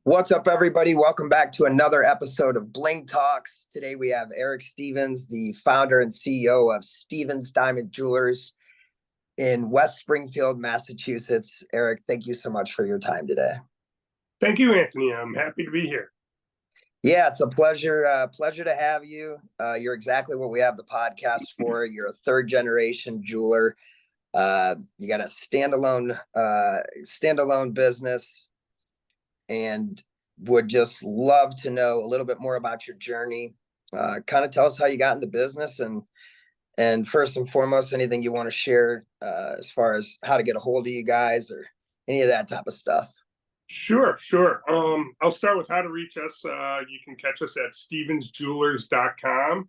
What's up, everybody? Welcome back to another episode of Bling Talks. Today we have Eric Stevens, the founder and CEO of Stevens Diamond Jewelers in West Springfield, Massachusetts. Eric, thank you so much for your time today. Thank you, Anthony. I'm happy to be here. Yeah, it's a pleasure to have you. You're exactly what we have the podcast for. You're a third generation jeweler. You got a standalone business, and would just love to know a little bit more about your journey. Kind of tell us how you got in the business, and first and foremost, anything you want to share as far as how to get a hold of you guys or any of that type of stuff. Sure. I'll start with how to reach us. You can catch us at stevensjewelers.com.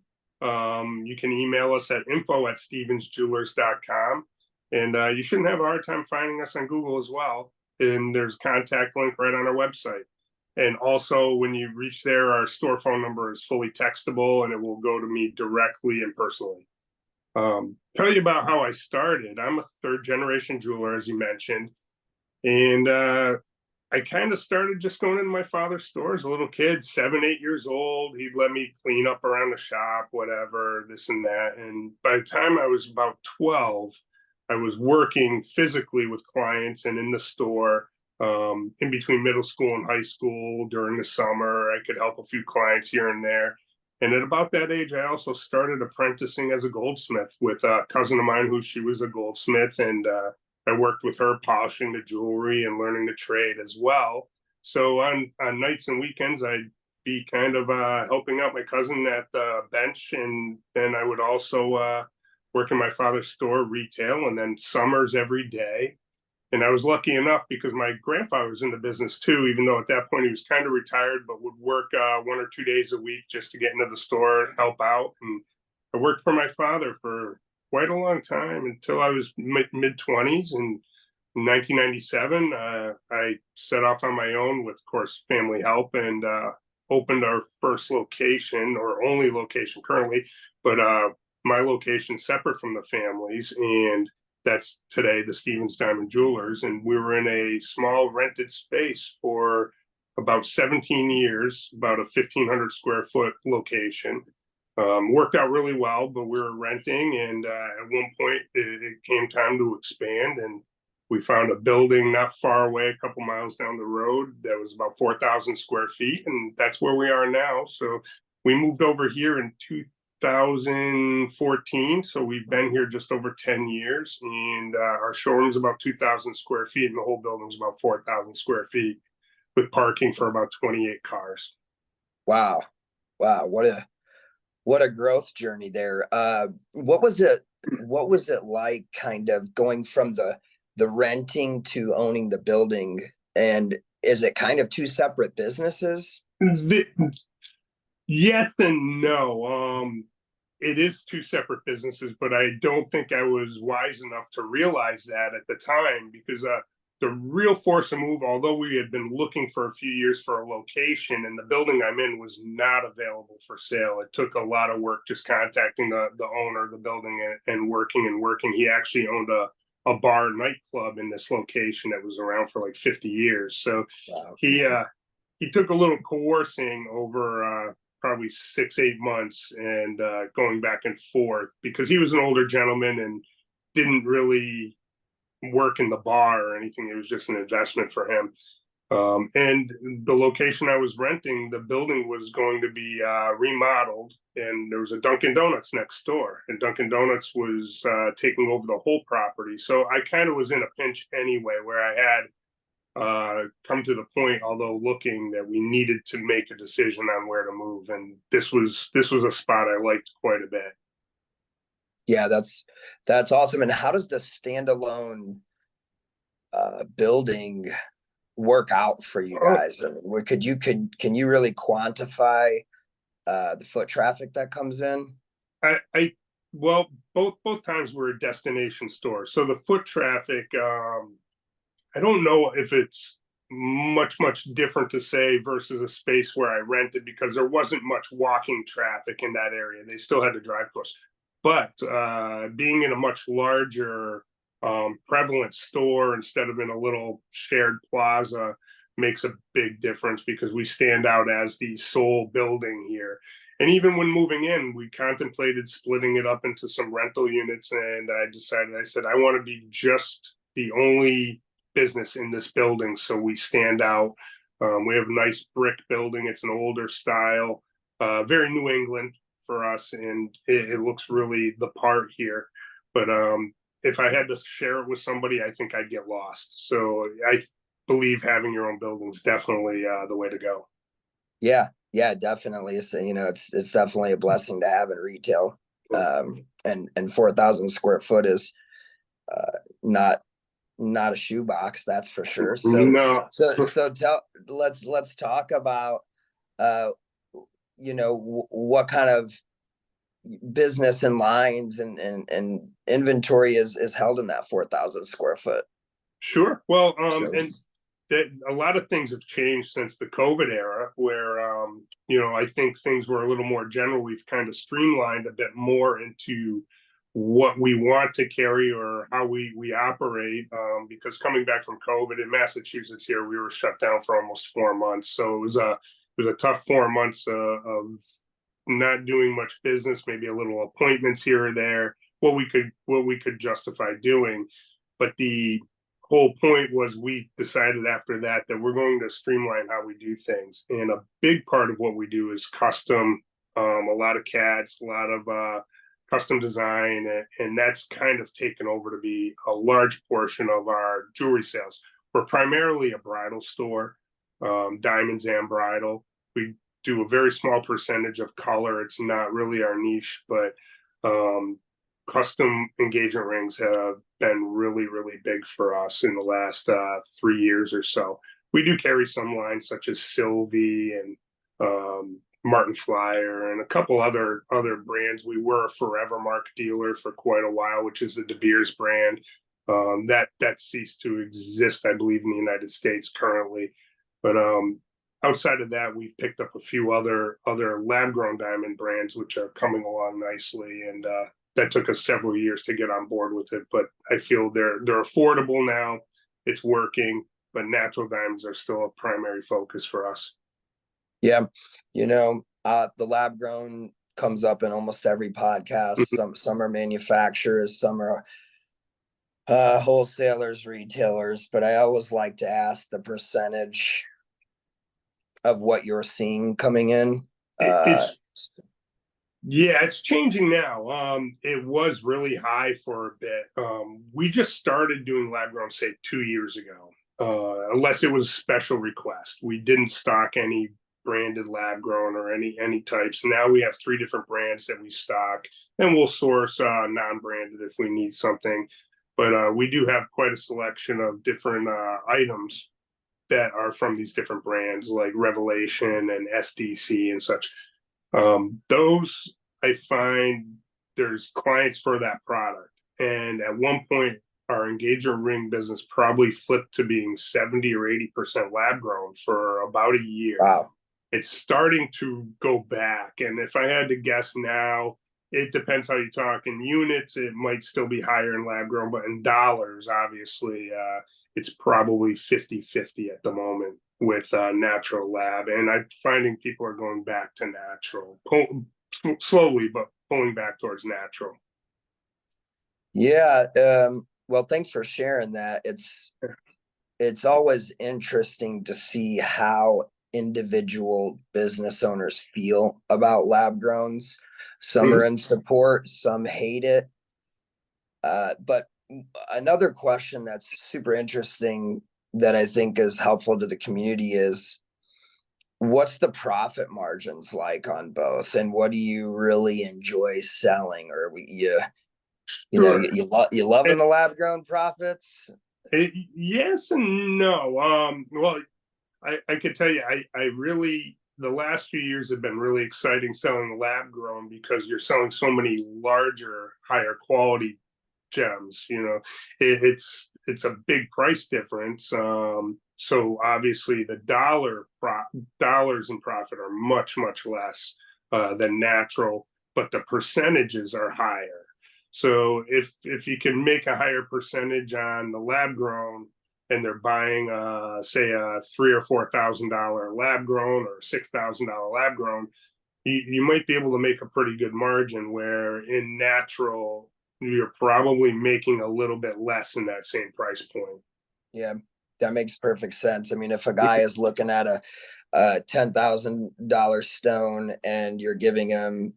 You can email us at info@stevensjewelers.com. And you shouldn't have a hard time finding us on Google as well. And there's a contact link right on our website. And also, when you reach there, our store phone number is fully textable, and it will go to me directly and personally. Tell you about how I started. I'm a third generation jeweler, as you mentioned. And I kind of started just going into my father's store as a little kid, 7, 8 years old. He'd let me clean up around the shop, whatever, this and that. And by the time I was about 12, I was working physically with clients and in the store, in between middle school and high school during the summer. I could help a few clients here and there. And at about that age, I also started apprenticing as a goldsmith with a cousin of mine she was a goldsmith. And I worked with her polishing the jewelry and learning the trade as well. So on nights and weekends, I'd be kind of helping out my cousin at the bench. And then I would also work in my father's store retail, and then summers every day. And I was lucky enough because my grandfather was in the business too, even though at that point he was kind of retired, but would work 1 or 2 days a week just to get into the store and help out. And I worked for my father for quite a long time until I was mid-20s. And in 1997, I set off on my own with, of course, family help, and opened our first location, or only location currently, but my location separate from the family's. And that's today the Stevens Diamond Jewelers. And we were in a small rented space for about 17 years, about a 1,500 square foot location. Worked out really well, but we were renting, and at one point it came time to expand, and we found a building not far away, a couple miles down the road, that was about 4,000 square feet, and that's where we are now. So we moved over here in 2014, so we've been here just over 10 years, and our showroom's about 2,000 square feet, and the whole building's about 4,000 square feet with parking for about 28 cars. Wow, what a growth journey there. What was it like, kind of going from the renting to owning the building? And is it kind of two separate businesses? Yes and no. It is two separate businesses, but I don't think I was wise enough to realize that at the time, because the real force of move, although we had been looking for a few years for a location, and the building I'm in was not available for sale. It took a lot of work just contacting the owner of the building and working. He actually owned a bar nightclub in this location that was around for like 50 years. So wow. He took a little coercing over probably 6-8 months, and going back and forth, because he was an older gentleman and didn't really work in the bar or anything. It was just an investment for him. And the location I was renting, the building was going to be remodeled, and there was a Dunkin' Donuts next door, and Dunkin' Donuts was taking over the whole property. So I kind of was in a pinch anyway, where I had come to the point, although looking, that we needed to make a decision on where to move. And this was a spot I liked quite a bit. Yeah, that's awesome. And how does the standalone building work out for you guys? Can you really quantify the foot traffic that comes in? Well, both times we're a destination store, so the foot traffic, I don't know if it's much different to say versus a space where I rented, because there wasn't much walking traffic in that area. They still had to drive to us. But being in a much larger prevalent store instead of in a little shared plaza, makes a big difference because we stand out as the sole building here. And even when moving in, we contemplated splitting it up into some rental units. And I said, I want to be just the only business in this building. So we stand out. We have a nice brick building. It's an older style, very New England for us. And it looks really the part here. But if I had to share it with somebody, I think I'd get lost. So I believe having your own building is definitely the way to go. Yeah, definitely. So, it's definitely a blessing to have in retail. And 4,000 square foot is not a shoebox, that's for sure. So No. let's talk about what kind of business and lines and inventory is held in that 4,000 square foot. Sure. Well, and a lot of things have changed since the COVID era, where I think things were a little more general. We've kind of streamlined a bit more into what we want to carry or how we operate. Because coming back from COVID in Massachusetts here, we were shut down for almost 4 months, so it was a tough 4 months of not doing much business, maybe a little appointments here or there, what we could justify doing. But the whole point was we decided after that we're going to streamline how we do things. And a big part of what we do is custom, a lot of CADs, a lot of custom design, and that's kind of taken over to be a large portion of our jewelry sales. We're primarily a bridal store, diamonds and bridal. We do a very small percentage of color. It's not really our niche, but custom engagement rings have been really, really big for us in the last 3 years or so. We do carry some lines such as Sylvie and Martin Flyer and a couple other brands. We were a Forever Mark dealer for quite a while, which is the De Beers brand. That ceased to exist, I believe, in the United States currently. But outside of that, we've picked up a few other lab-grown diamond brands, which are coming along nicely. And that took us several years to get on board with it. But I feel they're affordable now. It's working, but natural diamonds are still a primary focus for us. Yeah, the lab grown comes up in almost every podcast. Some are manufacturers, some are wholesalers, retailers, but I always like to ask the percentage of what you're seeing coming in. It's changing now. It was really high for a bit. We just started doing lab grown, say, 2 years ago. Unless it was special request, we didn't stock any branded lab grown or any types. Now we have 3 different brands that we stock, and we'll source non-branded if we need something. But we do have quite a selection of different items that are from these different brands like Revelation and SDC and such. Those, I find there's clients for that product. And at one point, our engagement ring business probably flipped to being 70 or 80% lab grown for about a year. Wow. It's starting to go back. And if I had to guess now, it depends how you talk. In units, it might still be higher in lab grown, but in dollars, obviously, it's probably 50-50 at the moment with natural lab. And I'm finding people are going back to natural, slowly, but pulling back towards natural. Yeah. Well, thanks for sharing that. It's always interesting to see how individual business owners feel about lab growns. Some are in support, some hate it. But another question that's super interesting that I think is helpful to the community is, what's the profit margins like on both, and what do you really enjoy selling? Or you loving the lab grown profits? Yes and no. Well, I could tell you, I really, the last few years have been really exciting selling lab grown because you're selling so many larger, higher quality gems. It's a big price difference. So obviously the dollars in profit are much, much less than natural, but the percentages are higher. So if you can make a higher percentage on the lab grown and they're buying say a $3,000 or $4,000 lab grown or $6,000 lab grown, you might be able to make a pretty good margin, where in natural you're probably making a little bit less in that same price point. Yeah, that makes perfect sense. I mean, if a guy is looking at a $10,000 stone and you're giving him,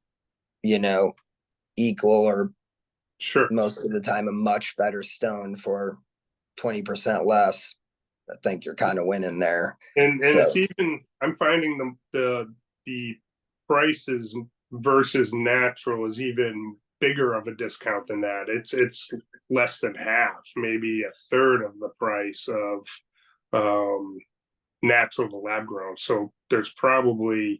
you know, equal or Sure. most of the time a much better stone for 20% less, I think you're kind of winning there. And So it's even, I'm finding the prices versus natural is even bigger of a discount than that. It's less than half, maybe a third of the price of natural to lab grown. So there's probably,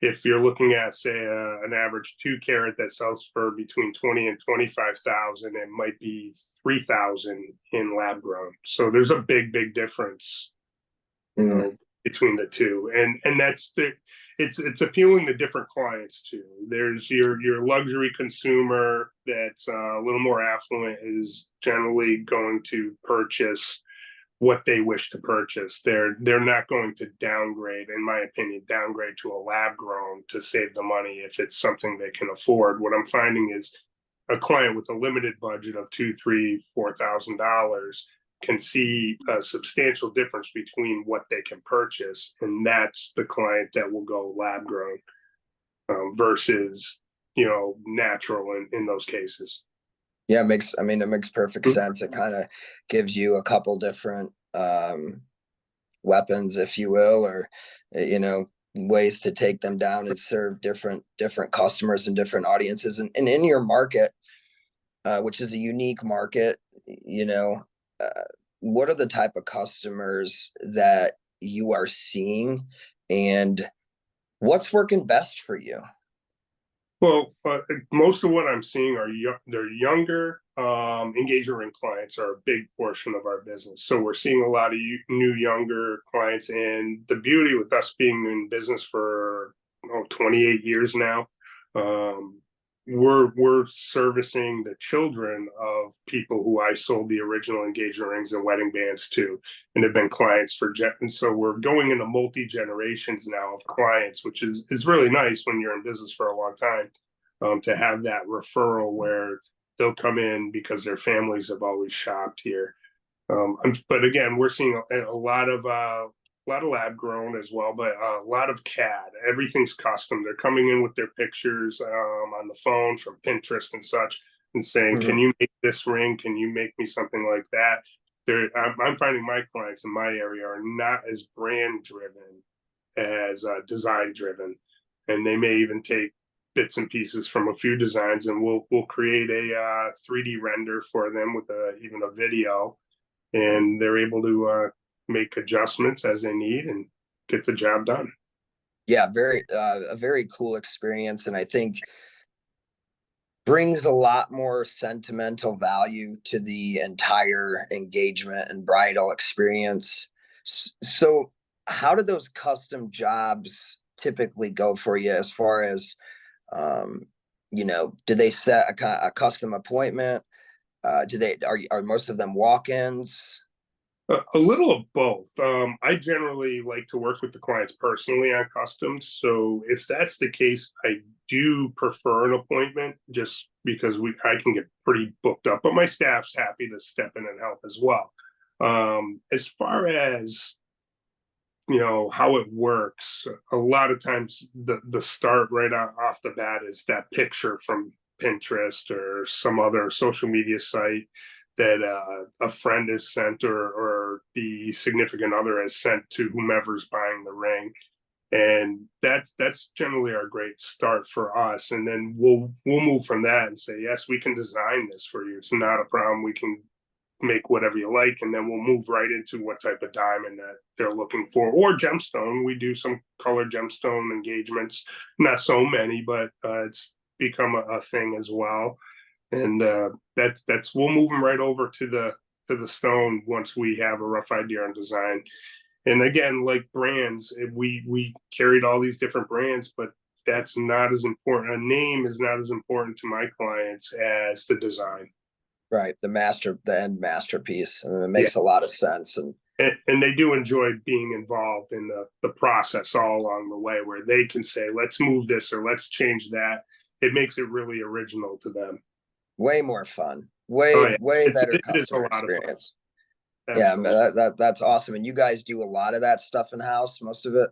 if you're looking at say an average 2 carat that sells for between 20 and 25,000, it might be 3,000 in lab grown. So there's a big difference, you know, between the two, and that's it's appealing to different clients too. There's your luxury consumer that's a little more affluent is generally going to purchase what they wish to purchase. They're not going to downgrade, in my opinion, downgrade to a lab grown to save the money if it's something they can afford. What I'm finding is a client with a limited budget of $2, $3, $4,000 can see a substantial difference between what they can purchase, and that's the client that will go lab grown versus natural in those cases. yeah, it makes perfect sense. It kind of gives you a couple different weapons, if you will, or ways to take them down and serve different customers and different audiences. And in your market, which is a unique market, what are the type of customers that you are seeing, and what's working best for you? Well, most of what I'm seeing are they're younger. Engagement ring clients are a big portion of our business. So we're seeing a lot of new, younger clients. And the beauty with us being in business for 28 years now, we're servicing the children of people who I sold the original engagement rings and wedding bands to, and have been clients for and so we're going into multi generations now of clients, which is really nice when you're in business for a long time, to have that referral where they'll come in because their families have always shopped here. But again, we're seeing a lot of lab grown as well, but a lot of CAD. Everything's custom. They're coming in with their pictures on the phone from Pinterest and such, and saying, "Can you make this ring? Can you make me something like that?" I'm finding my clients in my area are not as brand driven as design driven, and they may even take bits and pieces from a few designs, and we'll create a 3D render for them with even a video, and they're able to make adjustments as they need and get the job done. Yeah, a very cool experience, and I think brings a lot more sentimental value to the entire engagement and bridal experience. So how do those custom jobs typically go for you, as far as do they set a custom appointment? Are most of them walk-ins? A little of both. I generally like to work with the clients personally on customs. So if that's the case, I do prefer an appointment, just because I can get pretty booked up, but my staff's happy to step in and help as well. As far as how it works, a lot of times the start right off the bat is that picture from Pinterest or some other social media site that a friend has sent, or the significant other has sent to whomever's buying the ring, and that's generally our great start for us. And then we'll move from that and say, yes, we can design this for you. It's not a problem. We can make whatever you like, and then we'll move right into what type of diamond that they're looking for, or gemstone. We do some color gemstone engagements, not so many, but it's become a thing as well. And that's we'll move them right over to the stone once we have a rough idea on design. And again, like brands, we carried all these different brands, but that's not as important. A name is not as important to my clients as the design. Right. The end masterpiece. And it Yeah. makes a lot of sense. And And they do enjoy being involved in the process all along the way where they can say, let's move this or let's change that. It makes it really original to them. way more fun, Oh yeah, way better it is a customer lot of fun. experience. Yeah, Absolutely. that's awesome. And you guys do a lot of that stuff in house, most of it.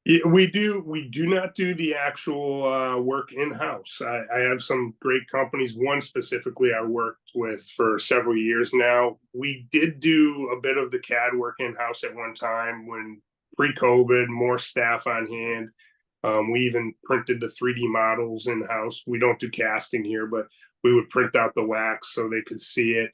Yeah, we do not do the actual work in house. I have some great companies. One specifically I worked with for several years now. We did do a bit of the CAD work in house at one time when pre-COVID, more staff on hand. We even printed the 3D models in house. We don't do casting here, but we would print out the wax so they could see it.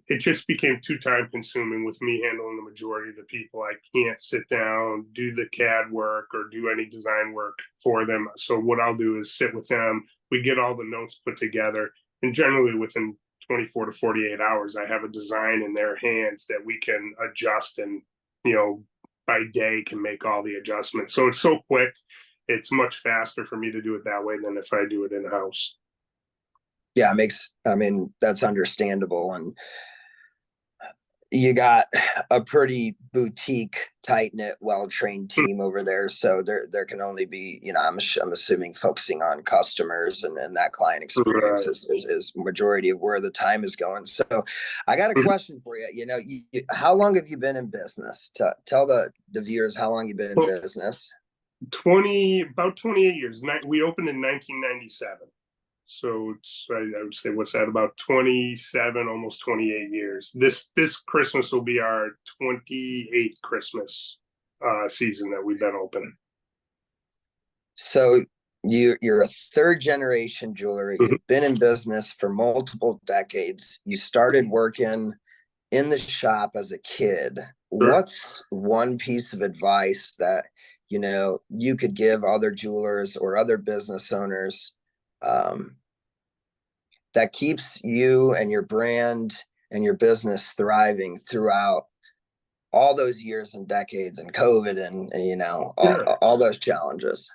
It just became too time consuming with me handling the majority of the people. I can't sit down, do the CAD work or do any design work for them. So what I'll do is sit with them. We get all the notes put together, and generally within 24 to 48 hours, I have a design in their hands that we can adjust and, by day can make all the adjustments. So it's so quick. It's much faster for me to do it that way than if I do it in house. Yeah, I mean, that's understandable. And you got a pretty boutique, tight knit, well trained team over there. So there can only be, I'm assuming focusing on customers and that client experience Right. is majority of where the time is going. So I got a question for you. How long have you been in business? Tell the viewers how long you've been in Well, business. about 28 years. We opened in 1997. So I would say what's that, about 27, almost 28 years. This Christmas will be our 28th Christmas season that we've been open. So you're a third generation jeweler. Mhm. You've been in business for multiple decades. You started working in the shop as a kid. Sure. What's one piece of advice that you could give other jewelers or other business owners, um, that keeps you and your brand and your business thriving throughout all those years and decades and COVID and Sure. all those challenges?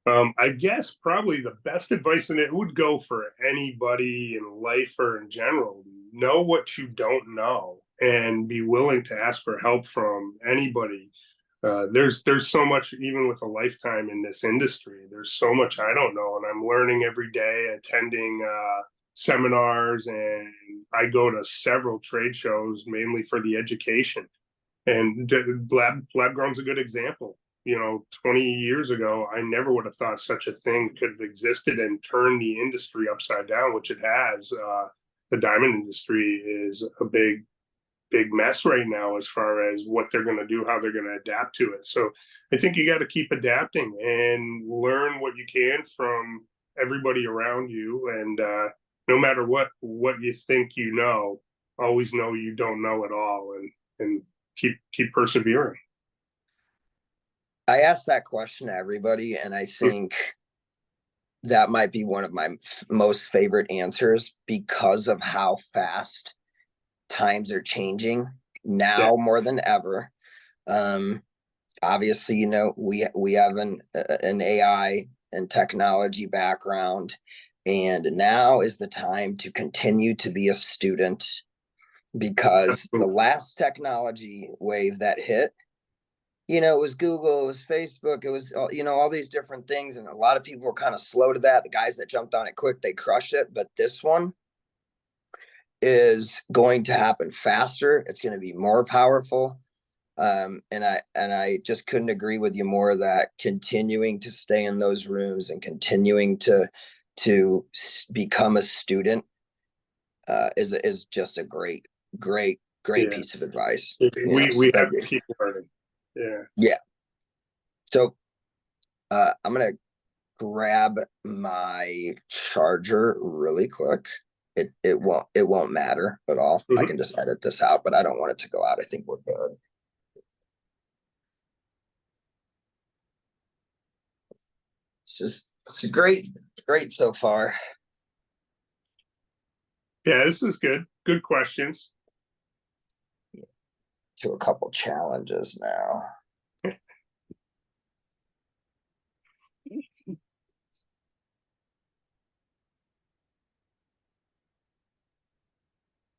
I guess probably the best advice, and it would go for anybody in life or in general, know what you don't know and be willing to ask for help from anybody. There's so much, even with a lifetime in this industry, there's so much I don't know, and I'm learning every day, attending seminars, and I go to several trade shows mainly for the education. And lab grown's a good example. 20 years ago, I never would have thought such a thing could have existed and turned the industry upside down, which it has. The diamond industry is a big mess right now as far as what they're going to do, how they're going to adapt to it. So I think you got to keep adapting and learn what you can from everybody around you. And no matter what you think always know you don't know it all, and keep persevering. I asked that question to everybody, and I think that might be one of my most favorite answers because of how fast times are changing Yeah, now more than ever. Um, Obviously, we have an AI and technology background, and now is the time to continue to be a student because the absolutely. last technology wave that hit, it was Google, it was Facebook, it was, all these different things. And a lot of people were kind of slow to that. The guys that jumped on it quick, they crushed it. But this one is going to happen faster. It's going to be more powerful. And I just couldn't agree with you more that continuing to stay in those rooms and continuing to become a student is just a great Yeah, piece of advice. So we have thank you. to keep learning. Yeah. Yeah. So I'm gonna grab my charger really quick. It won't matter at all. I Mhm. can just edit this out, but I don't want it to go out. I think we're good. This is great so far. Yeah, this is good. Good questions. To a couple challenges now.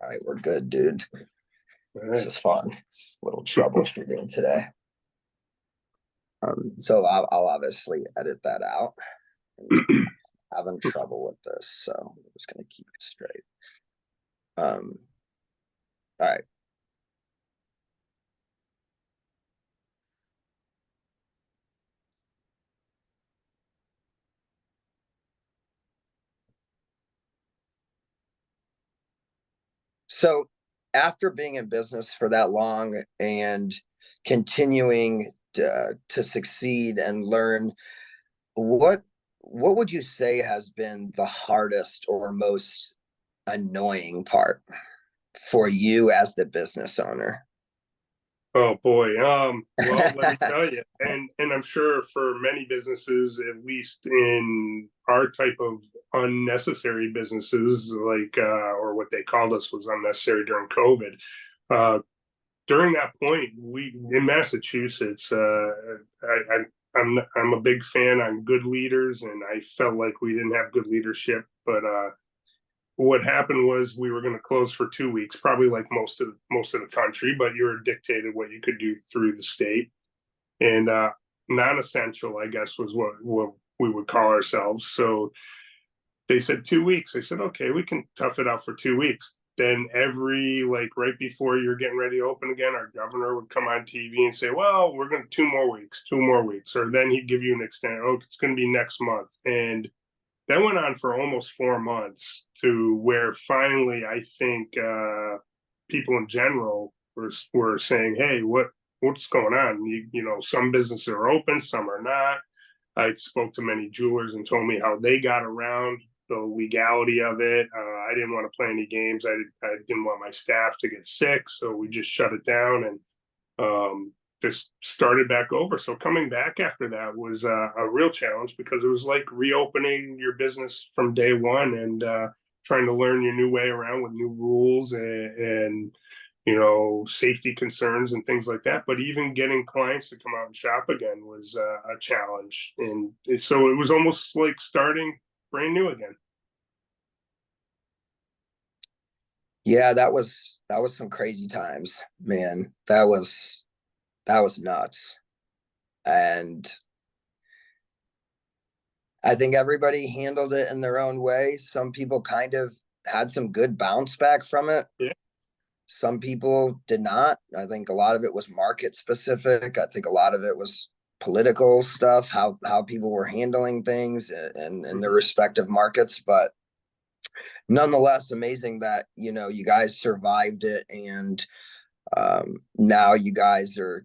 All right, we're good, dude. All This right. is fun. It's a little troubleshooting today. So I'll obviously edit that out. Having trouble with this, so I'm just gonna keep it straight. All right. So after being in business for that long and continuing to succeed and learn, what what would you say has been the hardest or most annoying part for you as the business owner? Oh boy. Well, let me tell you, and I'm sure for many businesses, at least in our type of unnecessary businesses, like or what they called us was unnecessary during COVID. Uh, During that point, we in Massachusetts, I'm a big fan on good leaders, and I felt like we didn't have good leadership, but what happened was we were going to close for 2 weeks, probably like most of the country, but you were dictated what you could do through the state. And non-essential, I guess, was what we would call ourselves. So they said 2 weeks. I said, okay, we can tough it out for 2 weeks. Then every like right before you're getting ready to open again, our governor would come on TV and say, well, we're going to 2 more weeks, 2 more weeks. Or then he'd give you an extent. Oh, it's going to be next month. And that went on for almost 4 months to where finally I think people in general were saying, "Hey, what's going on? You know, some businesses are open, some are not." I spoke to many jewelers and told me how they got around the legality of it. I didn't want to play any games. I didn't want my staff to get sick, so we just shut it down and just started back over. So coming back after that was a real challenge because it was like reopening your business from day one and trying to learn your new way around with new rules and you know safety concerns and things like that. But even getting clients to come out and shop again was a challenge, and so it was almost like starting brand new again. Yeah, that was some crazy times, man. That was nuts. And I think everybody handled it in their own way. Some people kind of had some good bounce back from it. Yeah. Some people did not. I think a lot of it was market specific. I think a lot of it was political stuff, how people were handling things in their respective markets. But nonetheless, amazing that you guys survived it, and now you guys are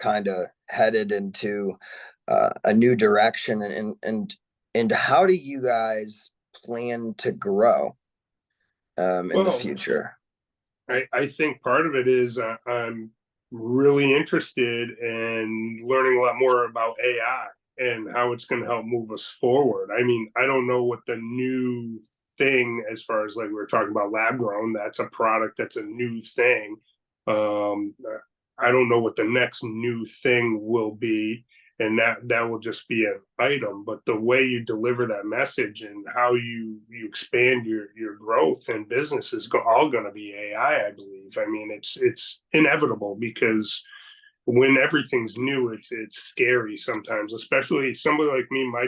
kind of headed into a new direction. And how do you guys plan to grow in the Well, future? I think part of it is I'm really interested in learning a lot more about AI and how it's going to help move us forward. I mean, I don't know what the new thing, as far as like we were talking about lab grown, that's a product that's a new thing. Um, I don't know what the next new thing will be, and that will just be an item. But the way you deliver that message and how you expand your growth and business is all going to be AI, I believe. I mean, it's inevitable because when everything's new, it's scary sometimes, especially somebody like me. My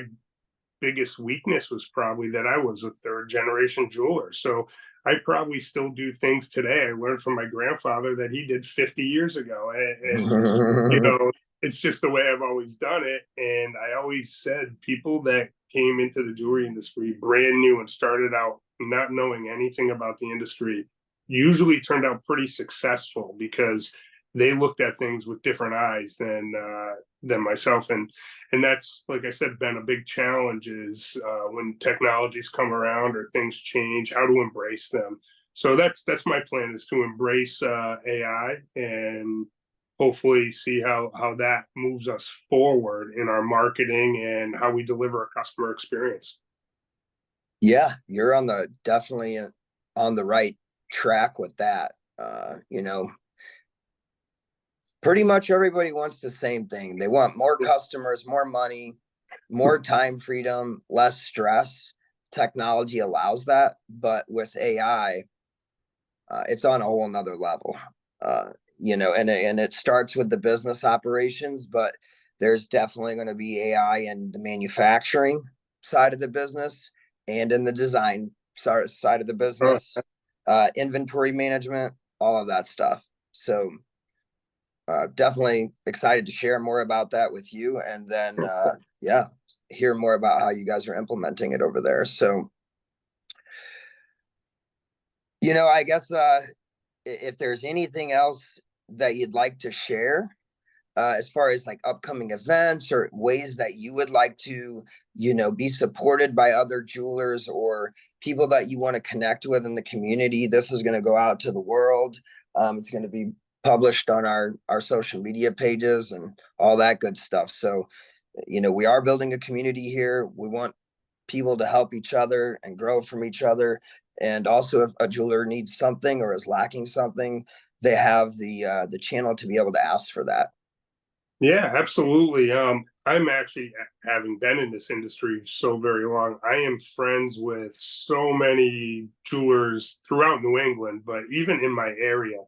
biggest weakness was probably that I was a third generation jeweler. So I probably still do things today. I learned from my grandfather that he did 50 years ago. And you know, it's just the way I've always done it. And I always said people that came into the jewelry industry brand new and started out not knowing anything about the industry usually turned out pretty successful because they looked at things with different eyes than myself. And that's, like I said, been a big challenge is when technologies come around or things change, how to embrace them. So that's my plan, is to embrace AI and hopefully see how that moves us forward in our marketing and how we deliver a customer experience. Yeah, you're definitely on the right track with that. Pretty much everybody wants the same thing. They want more customers, more money, more time freedom, less stress. Technology allows that, but with AI, it's on a whole nother level. And it starts with the business operations, but there's definitely going to be AI in the manufacturing side of the business and in the design side of the Oh, business, inventory management, all of that stuff. So definitely excited to share more about that with you, and then hear more about how you guys are implementing it over there. So I guess if there's anything else that you'd like to share, as far as like upcoming events or ways that you would like to, be supported by other jewelers or people that you want to connect with in the community, this is going to go out to the world. It's going to be published on our social media pages and all that good stuff. So, we are building a community here. We want people to help each other and grow from each other. And also, if a jeweler needs something or is lacking something, they have the channel to be able to ask for that. yeah, absolutely. I'm actually, having been in this industry so very long, I am friends with so many jewelers throughout New England, but even in my area,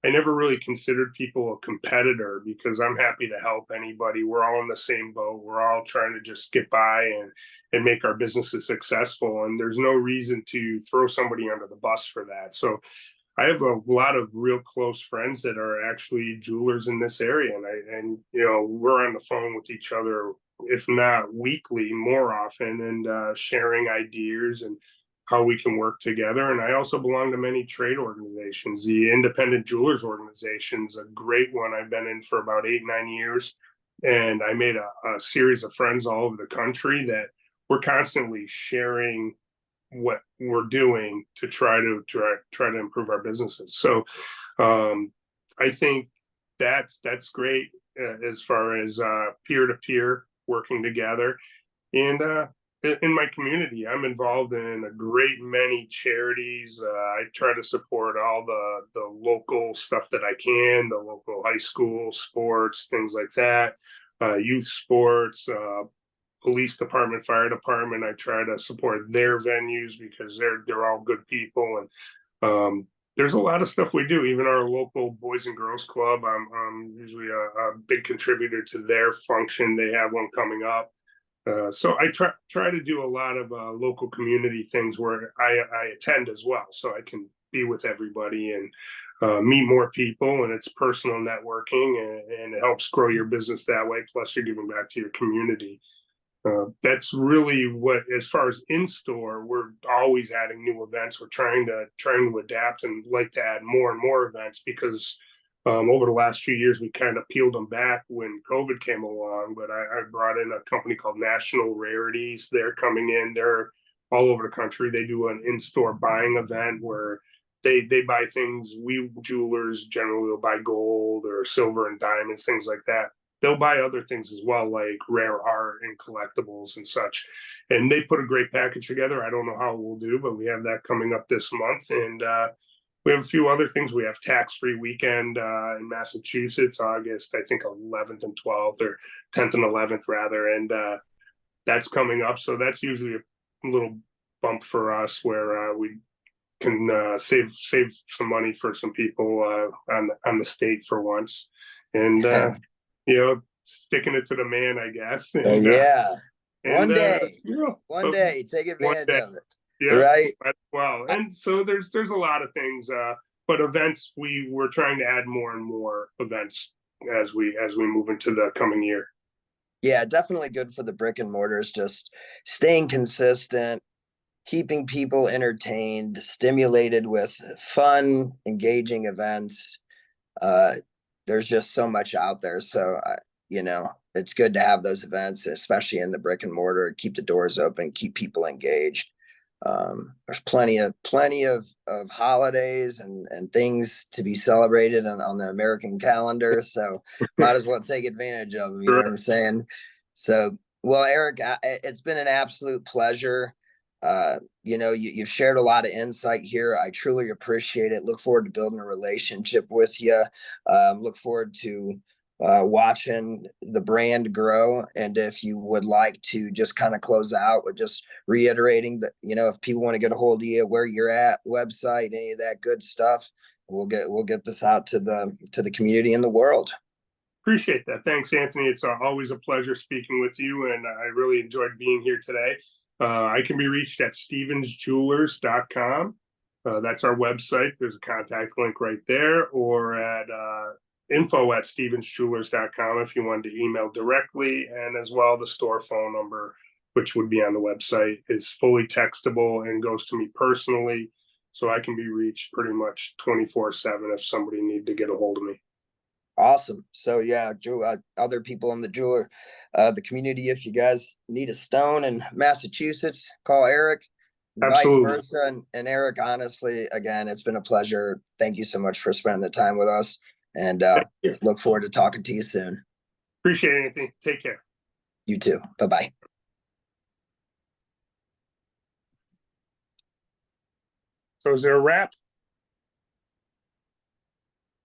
I never really considered people a competitor because I'm happy to help anybody. We're all in the same boat. We're all trying to just get by and make our businesses successful. And there's no reason to throw somebody under the bus for that. So I have a lot of real close friends that are actually jewelers in this area, and we're on the phone with each other, if not weekly, more often, and sharing ideas and how we can work together. And I also belong to many trade organizations. The Independent Jewelers Organization is a great one. I've been in for about 8, 9 years, and I made a series of friends all over the country that we're constantly sharing what we're doing to try to improve our businesses. So I think that's great, as far as peer to peer working together. And in my community, I'm involved in a great many charities. I try to support all the local stuff that I can, the local high school sports, things like that, youth sports, police department, fire department. I try to support their venues because they're all good people, and there's a lot of stuff we do. Even our local Boys and Girls Club, I'm usually a big contributor to their function. They have one coming up. So I try to do a lot of local community things where I attend as well, so I can be with everybody and meet more people. And it's personal networking, and it helps grow your business that way. Plus, you're giving back to your community. That's really what, as far as in store, we're always adding new events. We're trying to adapt and like to add more and more events because over the last few years we kind of peeled them back when COVID came along. But I brought in a company called National Rarities. They're coming in. They're all over the country. They do an in-store buying event where they buy things. We jewelers generally will buy gold or silver and diamonds, things like that. They'll buy other things as well, like rare art and collectibles and such. And they put a great package together. I don't know how we'll do, but we have that coming up this month. And we have a few other things. We have tax-free weekend in Massachusetts, August, I think 11th and 12th, or 10th and 11th rather. And that's coming up. So that's usually a little bump for us where we can save some money for some people on the state for once. And sticking it to the man, I guess. And Yeah. One day, but take one advantage day, of it. yeah, Right. well. And so there's a lot of things, but events, we're trying to add more and more events as we move into the coming year. Yeah, definitely good for the brick and mortars, just staying consistent, keeping people entertained, stimulated with fun, engaging events. Uh, there's just so much out there. So, it's good to have those events, especially in the brick and mortar, keep the doors open, keep people engaged. There's plenty of holidays and things to be celebrated on the American calendar. So might as well take advantage of them. You know what I'm saying? So, well, Eric, it's been an absolute pleasure. You've shared a lot of insight here. I truly appreciate it. Look forward to building a relationship with you. Look forward to watching the brand grow. And if you would like to just kind of close out with just reiterating that, if people want to get a hold of you, where you're at, website, any of that good stuff, we'll get this out to the community and the world. Appreciate that. Thanks, Anthony. It's always a pleasure speaking with you, and I really enjoyed being here today. I can be reached at stevensjewelers.com. That's our website. There's a contact link right there, or at info@stevensjewelers.com if you wanted to email directly, and as well the store phone number, which would be on the website, is fully textable and goes to me personally, so I can be reached pretty much 24/7 if somebody need to get a hold of me. Awesome. So yeah, other people in the community, if you guys need a stone in Massachusetts, call Eric, vice Absolutely. versa. And Eric, honestly, again, it's been a pleasure. Thank you so much for spending the time with us, and look forward to talking to you soon. Appreciate it, Anthony. Take care. You too. Bye-bye. So is there a wrap?